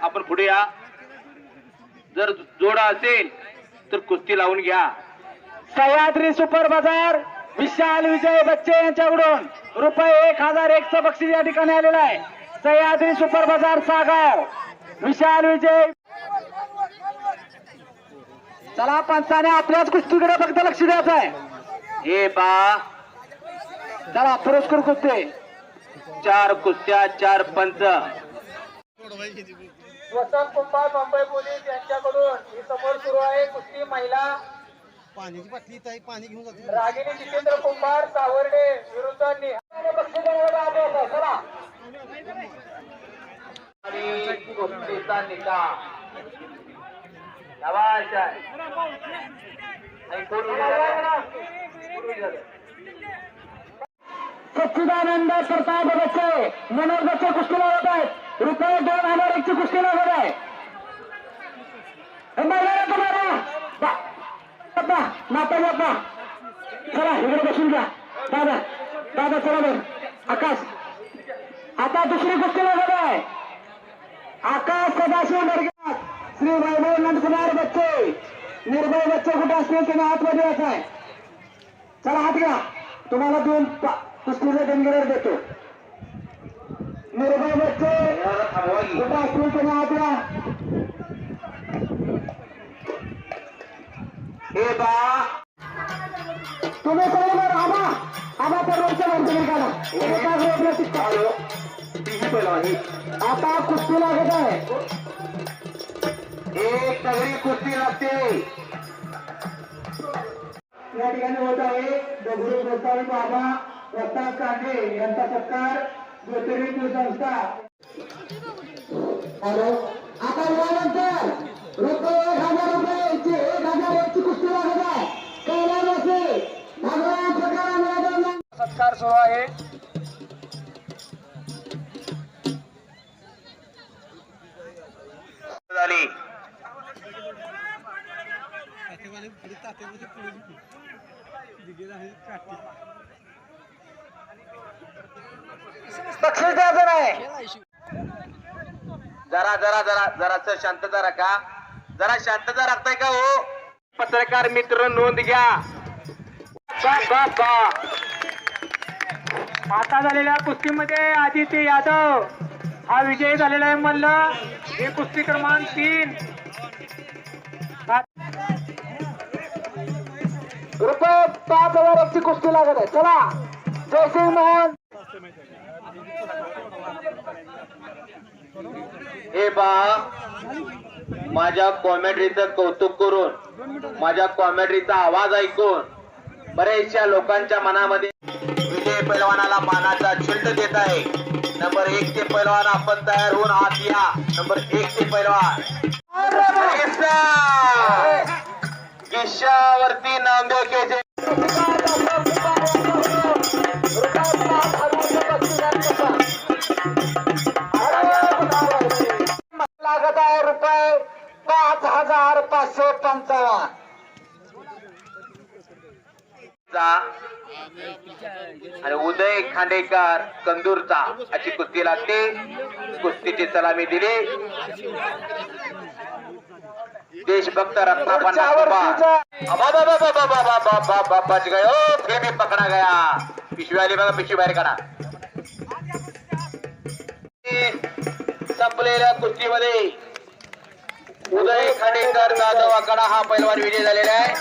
आपण पुढे या. जर जोडा असेल तर कुस्ती लावून घ्या. सह्याद्री सुपर बाजार विशाल विजय बच्चे यांच्याकडून ₹1001चं बक्षीस या ठिकाणी आलेलं आहे. सह्याद्री सुपर बाजार सागाव विशाल विजय. चला पंचाने आपल्याच कुस्तीकडे फक्त लक्ष द्यायचं आहे. हे बा चला पुरस्कार कुस्ती 4 कुस्त्या 4 पंच. वसंत कुंभार मुंबई पोलीस यांच्याकडून ही समोर सुरू आहे कुस्ती महिला. पाण्याची बाटली ताई पाणी घेऊन जाते. रागिनी जितेंद्र कुंभार सावर्डे विरुद्ध बक्षीस चला आणि कुस्तीचा निकाल. शाबाश आहे. आणि कोण सच्चिदानंद प्रताप बच्चे मनोज बच्चे कुस्ती लावत आहेत. ₹2001ची कुस्ती लावत आहे. नाता चला इकडे बसून घ्या. दादा दादा चला बरं. आकाश आता दुसरी कुस्ती लावत आहे. आकाश सदाशिव नरगे श्री वैभव नंदकुमार बच्चे. निर्भय बच्चे कुठे असतील त्यांना आतमध्ये यायचं आहे. चला हात घ्या. तुम्हाला 2 कुस्तीचे देणगीवर देतो. निर्भय बच्चे कुठे असतील त्यांना हात घ्या. हे बा तुम्ही बरोबर आबा परवाच्या वरती काढा. आता कुस्ती लागत आहे. एक तगडी कुस्ती लागते. या ठिकाणी होत आहे दगडू गोसावी बाबा प्रताप कांडे यांचा सत्कार ज्योतिर्लिंग संस्था. हॅलो आता यानंतर ₹1001ची 1001ची कुस्ती लागत आहे. कैलास भगवान प्रकार सत्कार सुरू आहे. झाली. बक्षीस द्यायचं नाही. जरा शांतता राखा. जरा शांतता राखताय का हो पत्रकार मित्र? नोंद घ्या. आता झालेल्या कुस्तीमध्ये आदित्य यादव हा विजयी झालेला आहे. म्हणलं हे कुस्ती क्रमांक 3. ₹5000ची कुस्ती लागत आहे. चला जयसिंग मोहन. हे बा माझ्या कॉमेंट्रीचं कौतुक करून माझ्या कॉमेंट्रीचा आवाज ऐकून बरेचशा लोकांच्या मनामध्ये विजय पैलवानाला मानाचा झेंड देत आहे. नंबर 1 चे पैलवान आपण तयार होऊन आत या. नंबर 1 चे पैलवान गिशावरती नामदेव केजे. लागत आहे ₹5555. आणि उदय खांडेकर कंदूरचा अशी कुस्ती लागते. कुस्तीची सलामी दिली देशभक्त रत्नापन्ना बच गए. फिर भी पकडा गया. पिशवी आली बघा. पिशवी बाहेर काढा. संपलेल्या कुस्तीमध्ये उदय खांडेकर जाधव आकडा हा पैलवान विजय झालेला आहे.